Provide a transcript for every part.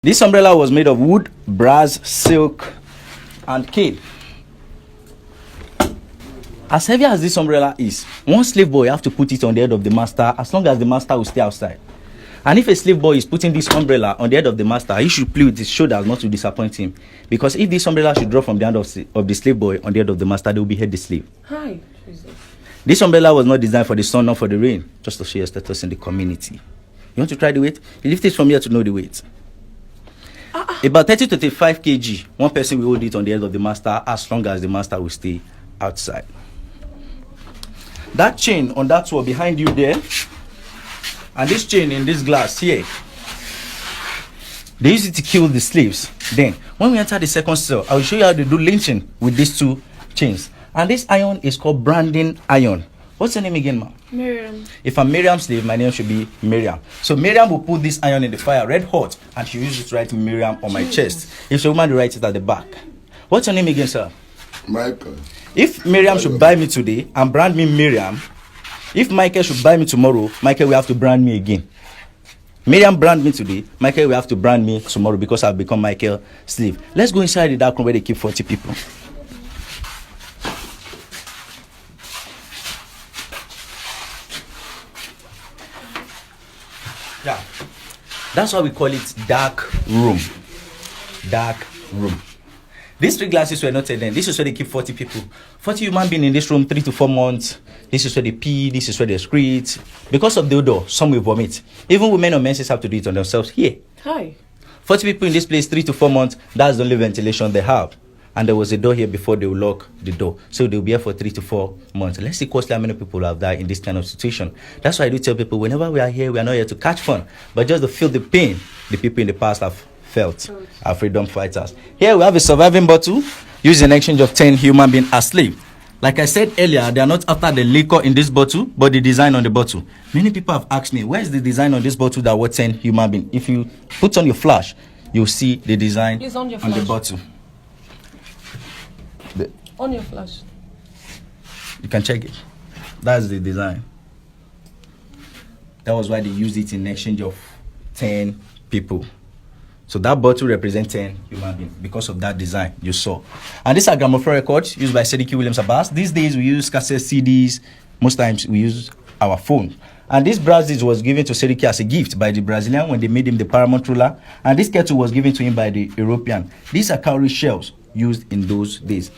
This umbrella was made of wood, brass, silk, and cane. As heavy as this umbrella is, one slave boy have to put it on the head of the master as long as the master will stay outside. And if a slave boy is putting this umbrella on the head of the master, he should play with his shoulders not to disappoint him. Because if this umbrella should drop from the hand of the slave boy on the head of the master, they will behead the slave. Hi, Jesus. This umbrella was not designed for the sun, not for the rain, just to show your status in the community. You want to try the weight? You lift it from here to know the weight. About 30 to 35 kg. One person will hold it on the head of the master as long as the master will stay outside. That chain on that wall behind you there, and this chain in this glass here, they use it to kill the slaves. Then, when we enter the second cell, I will show you how they do lynching with these two chains. And this iron is called branding iron. What's your name again, ma'am? Miriam. If I'm Miriam's slave, my name should be Miriam. So Miriam will put this iron in the fire, red hot, and she uses it to write Miriam on my chest. If she's a woman, they write it at the back. What's your name again, sir? Michael. If Miriam should buy me today and brand me Miriam, if Michael should buy me tomorrow, Michael will have to brand me again. Miriam brand me today, Michael will have to brand me tomorrow because I've become Michael's slave. Let's go inside the dark room where they keep 40 people. Yeah. That's why we call it dark room. Dark room. These three glasses were not hidden. This is where they keep 40 people. 40 human beings in this room, 3 to 4 months. This is where they pee. This is where they excrete. Because of the odor, some will vomit. Even women or menses have to do it on themselves here. Hi. 40 people in this place, 3 to 4 months. That's the only ventilation they have. And there was a door here before they will lock the door. So they'll be here for 3 to 4 months. Let's see closely how many people have died in this kind of situation. That's why I do tell people, whenever we are here, we are not here to catch fun, but just to feel the pain the people in the past have felt, our freedom fighters. Here we have a surviving bottle used in exchange of 10 human beings as slave. Like I said earlier, they are not after the liquor in this bottle, but the design on the bottle. Many people have asked me, where's the design on this bottle that was 10 human beings? If you put on your flash, you'll see the design on the bottle. On your flash. You can check it. That's the design. That was why they used it in exchange of 10 people. So that bottle represents 10 human beings because of that design you saw. And these are gramophone records used by Sediki Williams Abbas. These days we use cassette CDs. Most times we use our phone. And this brass disc was given to Sediki as a gift by the Brazilian when they made him the paramount ruler. And this kettle was given to him by the European. These are cowrie shells used in those days.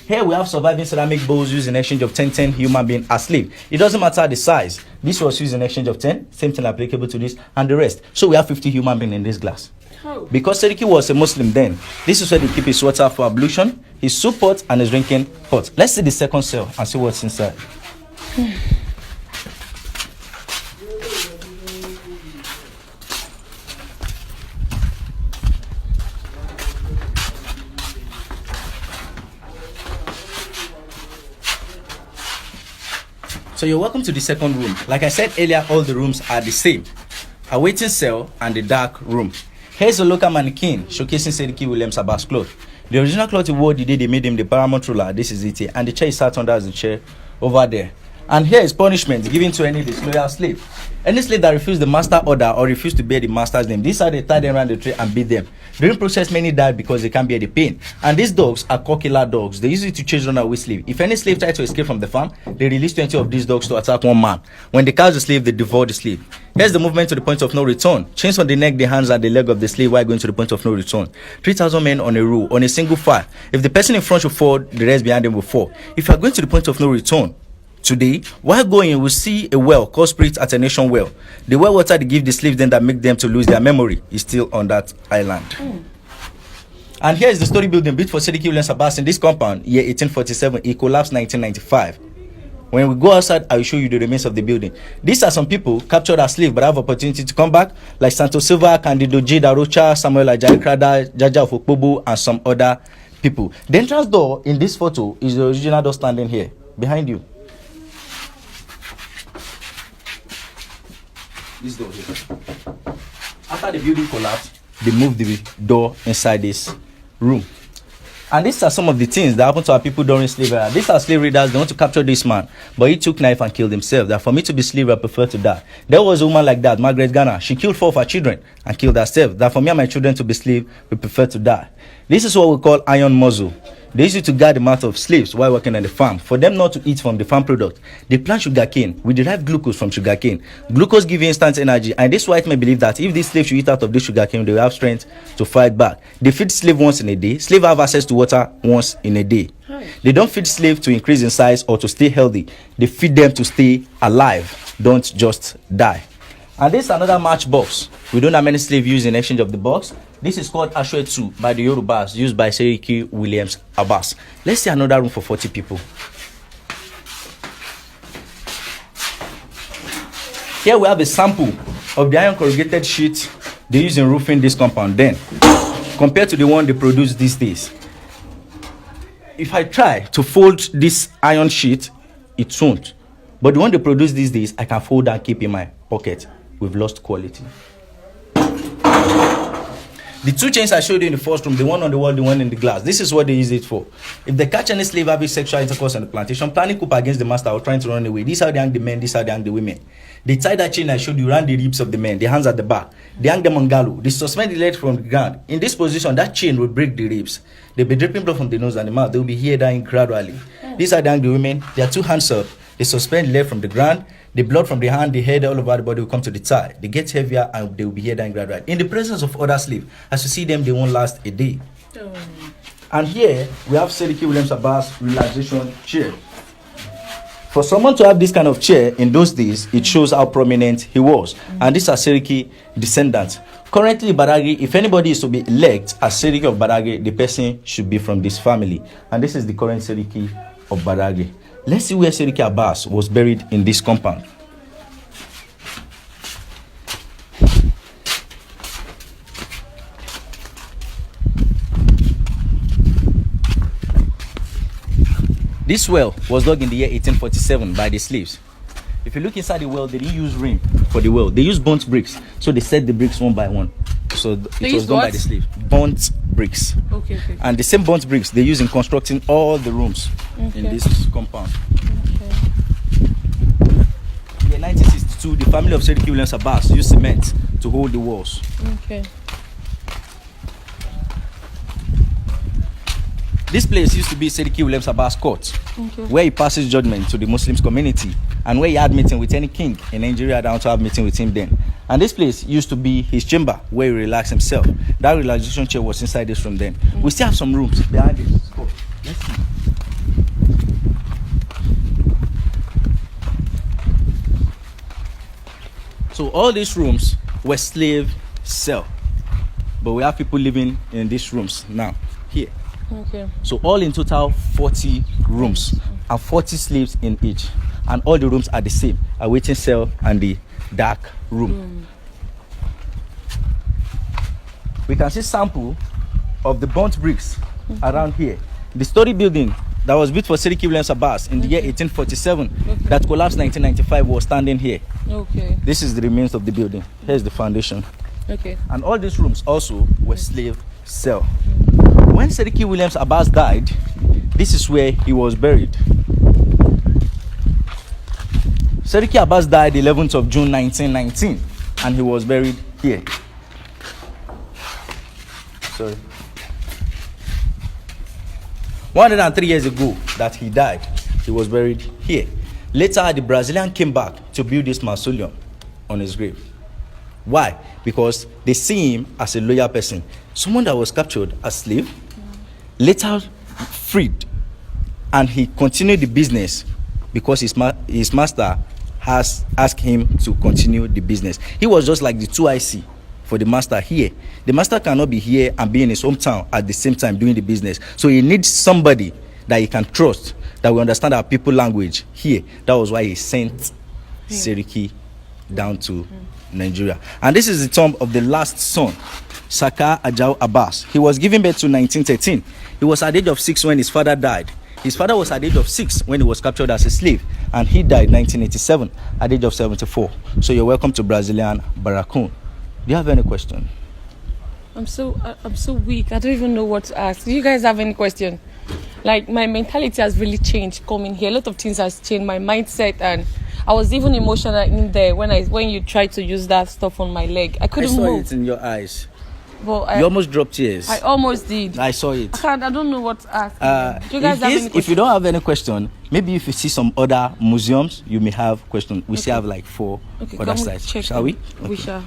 Here we have surviving ceramic bowls used in exchange of 10 human beings as slave. It doesn't matter the size. This was used in exchange of 10. Same thing applicable to this and the rest. So we have 50 human beings in this glass. Oh. Because Sediki was a Muslim then, this is where they keep his water for ablution, his soup pot, and his drinking pot. Let's see the second cell and see what's inside. So you're welcome to the second room. Like I said earlier, all the rooms are the same. A waiting cell and the dark room. Here's a local mannequin showcasing Sediki Williams Abbas cloth. The original cloth he wore the day they made him the paramount ruler. This is it here. And the chair he sat under as the chair over there. And here is punishment given to any disloyal slave. Any slave that refused the master order or refused to bear the master's name, this is how they tie them around the tree and beat them. During process, many died because they can't bear the pain. And these dogs are cockiller dogs. They use it to chase runaway slave. If any slave tries to escape from the farm, they release 20 of these dogs to attack one man. When they catch the slave, they devour the slave. Here's the movement to the point of no return. Chains on the neck, the hands, and the leg of the slave while going to the point of no return. 3,000 men on a row, on a single file. If the person in front should fall, the rest behind them will fall. If you are going to the point of no return, today, while going, you will see a well called Spirit at a Nation Well. The well water they give the slaves then that make them to lose their memory is still on that island. And here is the story building built for Sediki Williams Abbas in this compound, year 1847. It collapsed 1995. When we go outside, I will show you the remains of the building. These are some people captured as slaves but have opportunity to come back, like Santos Silva, Candido J. Darocha, Samuel Ajayi Crowther, Jaja Ofokpobo, and some other people. The entrance door in this photo is the original door standing here, behind you. This door here. After the building collapsed, they moved the door inside this room. And these are some of the things that happened to our people during slavery. These are slave raiders. They want to capture this man, but he took knife and killed himself. That for me to be slave, I prefer to die. There was a woman like that, Margaret Garner. She killed 4 of her children and killed herself. That for me and my children to be slave, we prefer to die. This is what we call iron muzzle. They used it to guard the mouth of slaves while working on the farm. For them not to eat from the farm product, they plant sugarcane. We derive glucose from sugarcane. Glucose gives you instant energy, and this white men believe that if these slaves should eat out of this sugarcane, they will have strength to fight back. They feed slave once in a day. Slave have access to water once in a day. They don't feed slave to increase in size or to stay healthy. They feed them to stay alive, don't just die. And this is another matchbox. We don't have many slaves used in exchange of the box. This is called Ashwetu by the Yorubas, used by Seriki Williams Abbas. Let's see another room for 40 people. Here we have a sample of the iron corrugated sheet they use in roofing this compound then, compared to the one they produce these days. If I try to fold this iron sheet, it won't. But the one they produce these days, I can fold and keep in my pocket. We've lost quality. The 2 chains I showed you in the first room, the one on the wall, the one in the glass, this is what they use it for. If they catch any slave having sexual intercourse on the plantation, planning coup against the master or trying to run away, this is how they hang the men, this is how they hang the women. They tie that chain I showed you around the ribs of the men, the hands at the back. They hang them on gallows. They suspend the legs from the ground. In this position, that chain will break the ribs. They'll be dripping blood from the nose and the mouth. They'll be here dying gradually. This is how they hang the women. Their 2 hands up. They suspend the leg from the ground. The blood from the hand, the head, all over the body will come to the thigh. They get heavier and they will be here dying gradually. In the presence of other slaves, as you see them, they won't last a day. And here we have Seriki Williams Abbas relaxation chair. For someone to have this kind of chair in those days, it shows how prominent he was. And these are Seriki descendants. Currently, Badagry, if anybody is to be elected as Seriki of Badagry, the person should be from this family. And this is the current Seriki of Badagry. Let's see where Seriki Abbas was buried in this compound. This well was dug in the year 1847 by the slaves. If you look inside the well, they didn't use ring for the well. They used burnt bricks. So they set the bricks one by one. So it was done by the slaves. Burnt bricks. Okay. And the same burnt bricks they use in constructing all the rooms in this compound. In 1962, the family of Seriki Williams Abbas used cement to hold the walls. Okay. This place used to be Seriki Williams Abbas Court, where he passes judgment to the Muslims community and where he had meeting with any king in Nigeria that want to have meeting with him then. And this place used to be his chamber where he relaxed himself. That relaxation chair was inside this room then. We still have some rooms behind this. Go. Let's see. So all these rooms were slave cell, but we have people living in these rooms now here. Okay. So all in total 40 rooms and 40 slaves in each, and all the rooms are the same: a waiting cell and the dark room. We can see sample of the burnt bricks around here. The story building that was built for Seriki Williams Abbas in the year 1847 that collapsed 1995 was standing here. Okay. This is the remains of the building. Here's the foundation. Okay. And all these rooms also were slave cell. When Seriki Williams Abbas died, this is where he was buried. Seriki Abbas died 11th of June 1919 and he was buried here. Sorry. 103 years ago that he died, he was buried here. Later, the Brazilian came back to build this mausoleum on his grave. Why? Because they see him as a loyal person, someone that was captured as slave, later freed, and he continued the business because his master has asked him to continue the business. He was just like the 2IC for the master here. The master cannot be here and be in his hometown at the same time doing the business. So he needs somebody that he can trust, that will understand our people language here. That was why he sent Seriki down to Nigeria. And this is the tomb of the last son, Saka Ajao Abbas. He was given birth to 1913. He was at the age of 6 when his father died. His father was at the age of 6 when he was captured as a slave, and he died 1987 at the age of 74. So you're welcome to Brazilian Barracoon. Do you have any question? I'm so weak. I don't even know what to ask. Do you guys have any question? Like, my mentality has really changed coming here. A lot of things has changed, my mindset, and I was even emotional in there when you tried to use that stuff on my leg. I I couldn't saw move. it in your eyes. But You almost dropped tears. I almost did. I saw it. I don't know what to ask. Do you guys have any If you questions? don't have any question, maybe if you see some other museums, you may have questions. We still have like 4 Okay, other can we sites. check Shall them? we? We Okay. shall.